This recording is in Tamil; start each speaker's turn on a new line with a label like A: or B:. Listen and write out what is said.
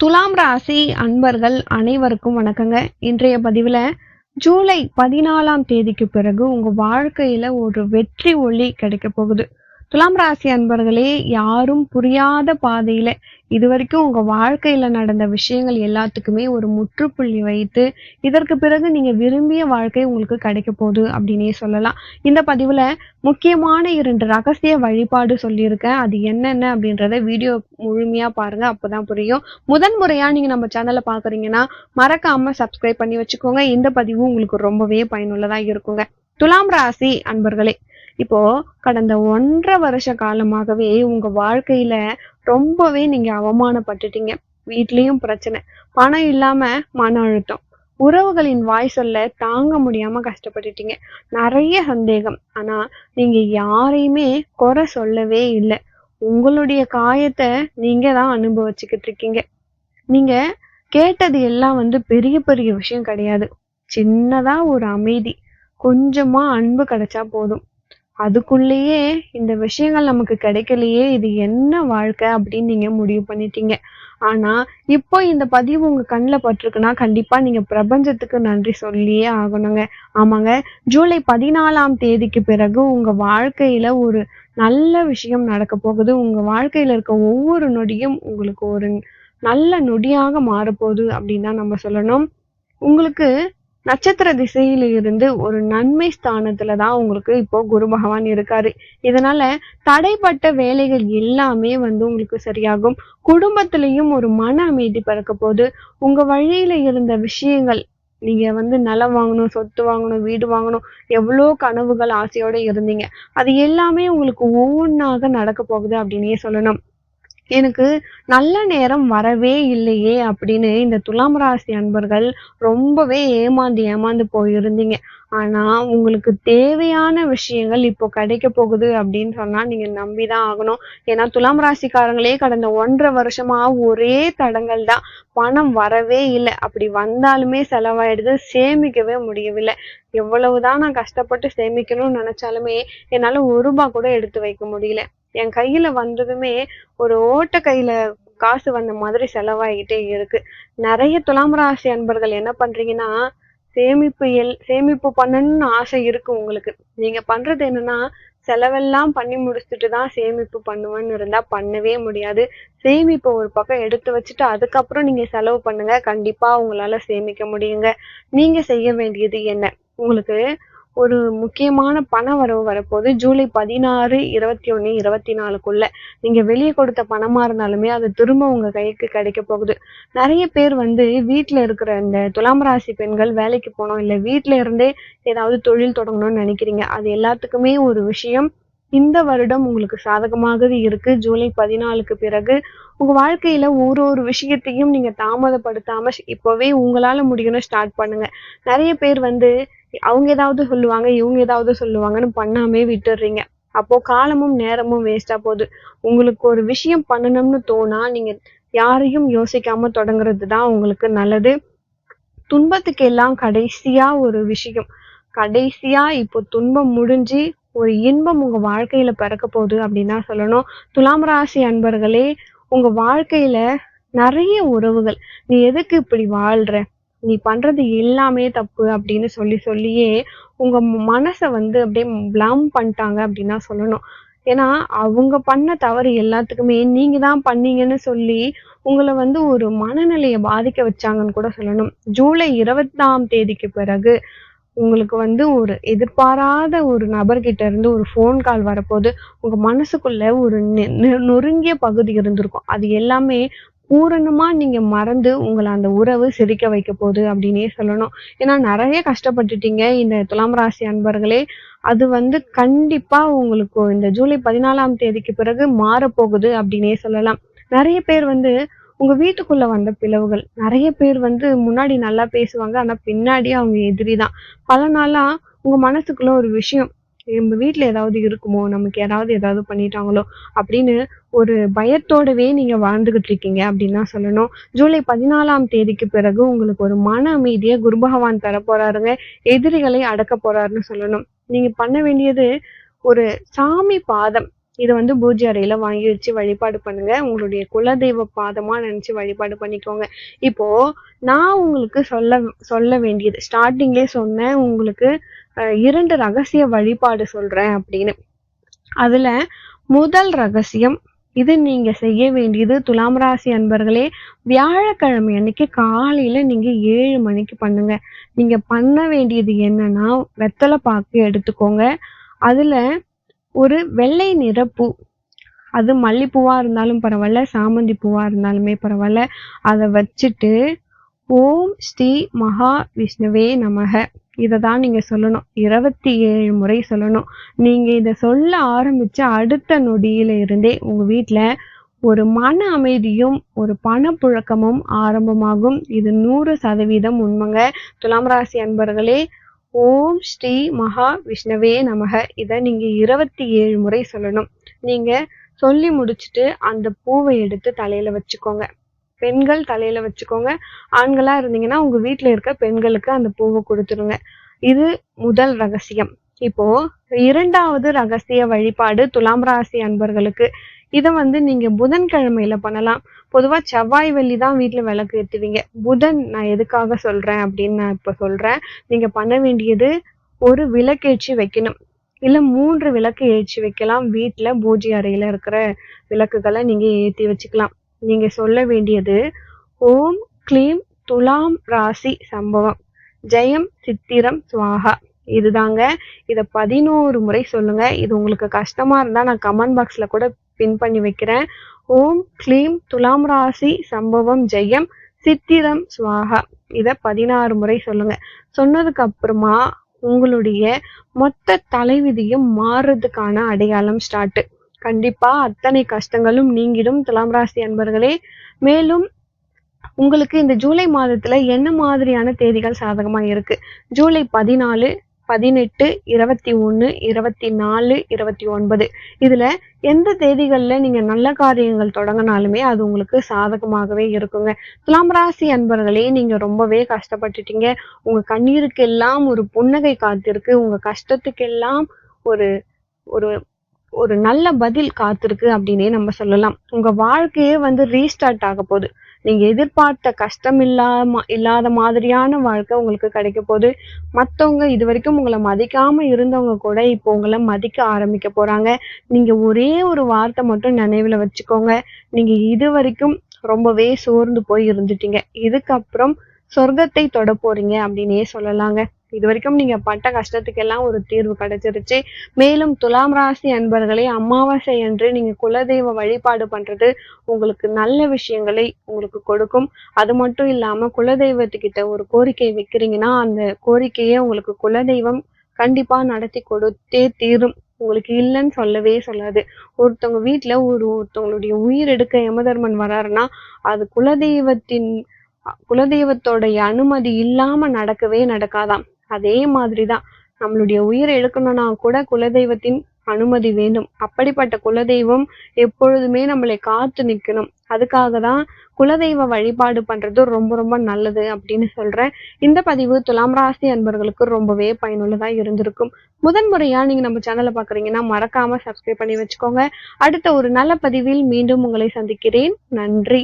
A: துலாம் ராசி அன்பர்கள் அனைவருக்கும் வணக்கங்க. இன்றைய பதிவுல ஜூலை 14ஆம் தேதிக்கு பிறகு உங்க வாழ்க்கையில ஒரு வெற்றி ஒளி கிடைக்க போகுது. துலாம் ராசி அன்பர்களே, யாரும் புரியாத பாதையில இதுவரைக்கும் உங்க வாழ்க்கையில நடந்த விஷயங்கள் எல்லாத்துக்குமே ஒரு முற்றுப்புள்ளி வைத்து, இதற்கு பிறகு நீங்க விரும்பிய வாழ்க்கை உங்களுக்கு கிடைக்க போகுது அப்படின்னே சொல்லலாம். இந்த பதிவுல முக்கியமான 2 ரகசிய வழிபாடு சொல்லியிருக்கேன். அது என்னென்ன அப்படின்றத வீடியோ முழுமையா பாருங்க. அப்பதான் புரியும். முதன் முறையா நீங்க நம்ம சேனலை பாக்குறீங்கன்னா மறக்காம சப்ஸ்கிரைப் பண்ணி வச்சுக்கோங்க. இந்த பதிவு உங்களுக்கு ரொம்பவே பயனுள்ளதா இருக்குங்க. துலாம் ராசி அன்பர்களே, இப்போ கடந்த 1.5 வருஷ காலமாகவே உங்க வாழ்க்கையில ரொம்பவே நீங்க அவமானப்பட்டுட்டீங்க. வீட்லயும் பிரச்சனை, பணம் இல்லாம மன அழுத்தம், உறவுகளின் வாய் சொல்ல தாங்க முடியாம கஷ்டப்பட்டுட்டீங்க. நிறைய சந்தேகம். ஆனா நீங்க யாரையுமே குறை சொல்லவே இல்லை. உங்களுடைய காயத்தை நீங்க தான் அனுபவிச்சுக்கிட்டு இருக்கீங்க. நீங்க கேட்டது எல்லாம் பெரிய பெரிய விஷயம் கிடையாது. சின்னதா ஒரு அமைதி, கொஞ்சமா அன்பு கிடைச்சா போதும். அதுக்குள்ளேயே இந்த விஷயங்கள் நமக்கு கிடைக்கலையே, இது என்ன வாழ்க்கை அப்படின்னு நீங்க முடிவு பண்ணிட்டீங்க. ஆனா இப்போ இந்த பதிவு உங்க கண்ணுல பட்டிருக்குன்னா கண்டிப்பா நீங்க பிரபஞ்சத்துக்கு நன்றி சொல்லியே ஆகணுங்க. ஆமாங்க, ஜூலை 14ஆம் தேதிக்கு பிறகு உங்க வாழ்க்கையில ஒரு நல்ல விஷயம் நடக்க போகுது. உங்க வாழ்க்கையில இருக்க ஒவ்வொரு நொடியும் உங்களுக்கு ஒரு நல்ல நொடியாக மாறப்போகுது அப்படின்னு தான் நம்ம சொல்லணும். உங்களுக்கு நட்சத்திர திசையில இருந்து ஒரு நன்மை ஸ்தானத்துல தான் உங்களுக்கு இப்போ குரு பகவான் இருக்காரு. இதனால தடைப்பட்ட வேலைகள் எல்லாமே உங்களுக்கு சரியாகும். குடும்பத்திலையும் ஒரு மன அமைதி பிறக்க போகுது. உங்க வழியில இருந்த விஷயங்கள், நீங்க நிலம் வாங்கணும், சொத்து வாங்கணும், வீடு வாங்கணும், எவ்வளோ கனவுகள் ஆசையோட இருந்தீங்க, அது எல்லாமே உங்களுக்கு ஒவ்வொன்றாக நடக்க போகுது அப்படின்னே சொல்லணும். எனக்கு நல்ல நேரம் வரவே இல்லையே அப்படின்னு இந்த துலாம் ராசி அன்பர்கள் ரொம்பவே ஏமாந்து ஏமாந்து போயிருந்தீங்க. ஆனா உங்களுக்கு தேவையான விஷயங்கள் இப்போ கிடைக்க போகுது அப்படின்னு சொன்னா நீங்க நம்பிதான் ஆகணும். ஏன்னா துலாம் ராசிக்காரங்களே கடந்த 1.5 வருஷமா ஒரே தடங்கள் தான். பணம் வரவே இல்லை. அப்படி வந்தாலுமே செலவாயிடுது. சேமிக்கவே முடியவில்லை. எவ்வளவுதான் நான் கஷ்டப்பட்டு சேமிக்கணும்னு நினைச்சாலுமே என்னால 1 ரூபாய் கூட எடுத்து வைக்க முடியல. என் கையில வந்ததுமே ஒரு ஓட்ட கையில காசு வந்த மாதிரி செலவாகிட்டே இருக்கு. நிறைய துலாம் ராசி அன்பர்கள் என்ன பண்றீங்கன்னா, சேமிப்பு பண்ணணும்னு ஆசை இருக்கு உங்களுக்கு. நீங்க பண்றது என்னன்னா, செலவெல்லாம் பண்ணி முடிச்சுட்டு தான் சேமிப்பு பண்ணுவேன்னு இருந்தா பண்ணவே முடியாது. சேமிப்பை ஒரு பக்கம் எடுத்து வச்சுட்டு அதுக்கப்புறம் நீங்க செலவு பண்ணுங்க. கண்டிப்பா உங்களால சேமிக்க முடியுங்க. நீங்க செய்ய வேண்டியது என்ன? உங்களுக்கு ஒரு முக்கியமான பண வரவு வரப்போகுது. ஜூலை 16, 21, 24க்குள்ள நீங்க வெளியே கொடுத்த பணமா இருந்தாலுமே அது திரும்ப உங்க கைக்கு கிடைக்க போகுது. நிறைய பேர் வீட்டுல இருக்கிற இந்த துலாம் ராசி பெண்கள் வேலைக்கு போகணும், இல்ல வீட்டுல இருந்தே ஏதாவது தொழில் தொடங்கணும்னு நினைக்கிறீங்க. அது எல்லாத்துக்குமே ஒரு விஷயம் இந்த வருடம் உங்களுக்கு சாதகமாக இருக்கு. ஜூலை 14க்கு பிறகு உங்க வாழ்க்கையில ஒரு விஷயத்தையும் நீங்க தாமதப்படுத்தாம இப்பவே உங்களால முடியும்னு ஸ்டார்ட் பண்ணுங்க. நிறைய பேர் அவங்க ஏதாவது சொல்லுவாங்க, இவங்க ஏதாவது சொல்லுவாங்கன்னு பண்ணாமே விட்டுடுறீங்க. அப்போ காலமும் நேரமும் வேஸ்டா போகுது. உங்களுக்கு ஒரு விஷயம் பண்ணணும்னு தோணா நீங்க யாரையும் யோசிக்காம தொடங்குறது தான் உங்களுக்கு நல்லது. துன்பத்துக்கு எல்லாம் கடைசியா ஒரு விஷயம், கடைசியா இப்போ துன்பம் முடிஞ்சு ஒரு இன்பம் உங்க வாழ்க்கையில பிறக்க போகுது அப்படின்னா சொல்லணும். துலாம் ராசி அன்பர்களே, உங்க வாழ்க்கையில நிறைய உறவுகள், நீ எதுக்கு இப்படி வாழ்ற, நீ பண்றது எல்லாமே தப்பு அப்படின்னு சொல்லியே உங்க மனச அப்படியே பிளாம் பண்ணிட்டாங்க அப்படின்னா சொல்லணும். ஏன்னா அவங்க பண்ண தவறு எல்லாத்துக்குமே நீங்க தான் பண்ணீங்கன்னு சொல்லி உங்களை ஒரு மனநிலையை பாதிக்க வச்சாங்கன்னு கூட சொல்லணும். ஜூலை 20ஆம் தேதிக்கு பிறகு உங்களுக்கு ஒரு எதிர்பாராத ஒரு நபர்கிட்ட இருந்து ஒரு ஃபோன் கால் வரப்போது. உங்க மனசுக்குள்ள ஒரு நொறுங்கிய பகுதி இருந்திருக்கும். அது எல்லாமே பூரணமா நீங்க மறந்து உங்களை அந்த உறவு சிரிக்க வைக்க போகுது அப்படின்னே சொல்லணும். ஏன்னா நிறைய கஷ்டப்பட்டுட்டீங்க இந்த துலாம் ராசி அன்பர்களே. அது கண்டிப்பா உங்களுக்கு இந்த ஜூலை 14ஆம் தேதிக்கு பிறகு மாறப்போகுது அப்படின்னே சொல்லலாம். நிறைய பேர் உங்க வீட்டுக்குள்ள வந்த பிளவுகள், நிறைய பேர் முன்னாடி நல்லா பேசுவாங்க. ஆனா பின்னாடி அவங்க எதிரிதான். பல நாளா உங்க மனசுக்குள்ள ஒரு விஷயம், நம்ம வீட்ல ஏதாவது இருக்குமோ, நமக்கு யாராவது ஏதாவது பண்ணிட்டாங்களோ அப்படின்னு ஒரு பயத்தோடவே நீங்க வாழ்ந்துகிட்டு இருக்கீங்க அப்படின்னு தான் சொல்லணும். ஜூலை 14ஆம் தேதிக்கு பிறகு உங்களுக்கு ஒரு மன அமைதியை குரு பகவான் தர போறாருங்க. எதிரிகளை அடக்க போறாருன்னு சொல்லணும். நீங்க பண்ண வேண்டியது ஒரு சாமி பாதம், இத வந்து பூஜை அறையில வாங்கி வச்சு வழிபாடு பண்ணுங்க. உங்களுடைய குலதெய்வ பாதமா நினைச்சு வழிபாடு பண்ணிக்கோங்க. இப்போ நான் உங்களுக்கு சொல்ல சொல்ல வேண்டியது ஸ்டார்ட்டிங்லயே சொன்னேன் உங்களுக்கு 2 ரகசிய வழிபாடு சொல்றேன் அப்படின்னு. அதுல முதல் ரகசியம், இது நீங்க செய்ய வேண்டியது துலாம் ராசி அன்பர்களே, வியாழக்கிழமை அன்னைக்கு காலையில நீங்க 7 மணிக்கு பண்ணுங்க. நீங்க பண்ண வேண்டியது என்னன்னா, வெத்தலை பாக்கு எடுத்துக்கோங்க. அதுல ஒரு வெள்ளை நிற பூ, அது மல்லிப்பூவா இருந்தாலும் பரவாயில்ல, சாமந்தி பூவா இருந்தாலுமே பரவாயில்ல, அத வச்சுட்டு ஓம் ஸ்ரீ மகா விஷ்ணுவே நமக இத தான் நீங்க சொல்லணும். 27 முறை சொல்லணும். நீங்க இத சொல்ல ஆரம்பிச்ச அடுத்த நொடியில இருந்தே உங்க வீட்ல ஒரு மன அமைதியும், ஒரு பணப்புழக்கமும் ஆரம்பமாகும். இது 100% உண்மைங்க. துலாம் ராசி அன்பர்களே, ஓம் ஸ்ரீ மகா விஷ்ணுவே நமக இத நீங்க 27 முறை சொல்லணும். நீங்க சொல்லி முடிச்சுட்டு அந்த பூவை எடுத்து தலையில வச்சுக்கோங்க. பெண்கள் தலையில வச்சுக்கோங்க. ஆண்களா இருந்தீங்கன்னா உங்க வீட்ல இருக்க பெண்களுக்கு அந்த பூவை கொடுத்துருங்க. இது முதல் ரகசியம். இப்போ 2வது ரகசிய வழிபாடு துலாம் ராசி அன்பர்களுக்கு. இத வந்து நீங்க புதன்கிழமையில பண்ணலாம். பொதுவா செவ்வாய் வெள்ளி தான் வீட்ல விளக்கு ஏத்துவீங்க. புதன் நான் எதுக்காக சொல்றேன் அப்படின்னு நான் இப்ப சொல்றேன். நீங்க பண்ண வேண்டியது ஒரு விளக்கேற்றி வைக்கணும். இல்ல 3 விளக்கு ஏற்றி வைக்கலாம். வீட்ல பூஜை அறையில இருக்கிற விளக்குகளை நீங்க ஏத்தி வச்சுக்கலாம். நீங்க சொல்ல வேண்டியது ஓம் க்ளீம் துலாம் ராசி சம்பவம் ஜெயம் சித்திரம் சுவாகா இதுதாங்க. இத 11 முறை சொல்லுங்க. இது உங்களுக்கு கஷ்டமா இருந்தா நான் கமெண்ட் பாக்ஸ்ல கூட பின் பண்ணி வைக்கிறேன். ஓம் க்ளீம் துலாம் ராசி சம்பவம் ஜெயம் சித்திரம் சுவாகா இத 16 முறை சொல்லுங்க. சொன்னதுக்கு அப்புறமா உங்களுடைய மொத்த தலைவிதியும் மாறுறதுக்கான அடையாளம் ஸ்டார்ட். கண்டிப்பா அத்தனை கஷ்டங்களும் நீங்கிடும் துலாம் ராசி அன்பர்களே. மேலும் உங்களுக்கு இந்த ஜூலை மாதத்துல என்ன மாதிரியான தேதிகள் சாதகமா இருக்கு? ஜூலை 14, 18, 21, 24, 29 இதுல எந்த தேதிகள்ல நீங்க நல்ல காரியங்கள் தொடங்கினாலுமே அது உங்களுக்கு சாதகமாகவே இருக்குங்க. துலாம் ராசி அன்பர்களே, நீங்க ரொம்பவே கஷ்டப்பட்டுட்டீங்க. உங்க கண்ணீருக்கெல்லாம் ஒரு புன்னகை காத்திருக்கு. உங்க கஷ்டத்துக்கெல்லாம் ஒரு ஒரு ஒரு நல்ல பதில் காத்திருக்கு அப்படின்னே நம்ம சொல்லலாம். உங்க வாழ்க்கையே வந்து ரீஸ்டார்ட் ஆக போகுது. நீங்க எதிர்பார்த்த கஷ்டம் இல்லாத மாதிரியான வாழ்க்கை உங்களுக்கு கிடைக்க போகுது. மத்தவங்க இது வரைக்கும் உங்களை மதிக்காம இருந்தவங்க கூட இப்போ உங்களை மதிக்க ஆரம்பிக்க போறாங்க. நீங்க ஒரே ஒரு வார்த்தை மட்டும் நினைவுல வச்சுக்கோங்க. நீங்க இது வரைக்கும் ரொம்பவே சோர்ந்து போய் இருந்துட்டீங்க. இதுக்கப்புறம் சொர்க்கத்தை தொட போறீங்க அப்படின்னே சொல்லலாங்க. இது வரைக்கும் நீங்க பட்ட கஷ்டத்துக்கெல்லாம் ஒரு தீர்வு கிடைச்சிருச்சு. மேலும் துலாம் ராசி அன்பர்களே, அமாவாசை அன்று நீங்க குலதெய்வ வழிபாடு பண்றது உங்களுக்கு நல்ல விஷயங்களை உங்களுக்கு கொடுக்கும். அது மட்டும் இல்லாம குலதெய்வத்துக்கிட்ட ஒரு கோரிக்கை வைக்கிறீங்கன்னா அந்த கோரிக்கையை உங்களுக்கு குலதெய்வம் கண்டிப்பா நடத்தி கொடுத்தே தீரும். உங்களுக்கு இல்லைன்னு சொல்லவே சொல்லாது. ஒருத்தவங்க வீட்டுல ஒருத்தவங்களுடைய உயிர் எடுக்க யமதர்மன் வராருன்னா அது குலதெய்வத்தோடைய அனுமதி இல்லாம நடக்கவே நடக்காதாம். அதே மாதிரிதான் நம்மளுடைய உயிரை எடுக்கணும்னா கூட குலதெய்வத்தின் அனுமதி வேண்டும். அப்படிப்பட்ட குலதெய்வம் எப்பொழுதுமே நம்மளை காத்து நிக்கணும். அதுக்காக தான் குலதெய்வ வழிபாடு பண்றது ரொம்ப ரொம்ப நல்லது அப்படின்னு சொல்றேன். இந்த பதிவு துலாம் ராசி அன்பர்களுக்கு ரொம்பவே பயனுள்ளதா இருந்திருக்கும். முதன்முறையா நீங்க நம்ம சேனலை பாக்குறீங்கன்னா மறக்காம சப்ஸ்கிரைப் பண்ணி வச்சுக்கோங்க. அடுத்த ஒரு நல்ல பதிவில் மீண்டும் உங்களை சந்திக்கிறேன். நன்றி.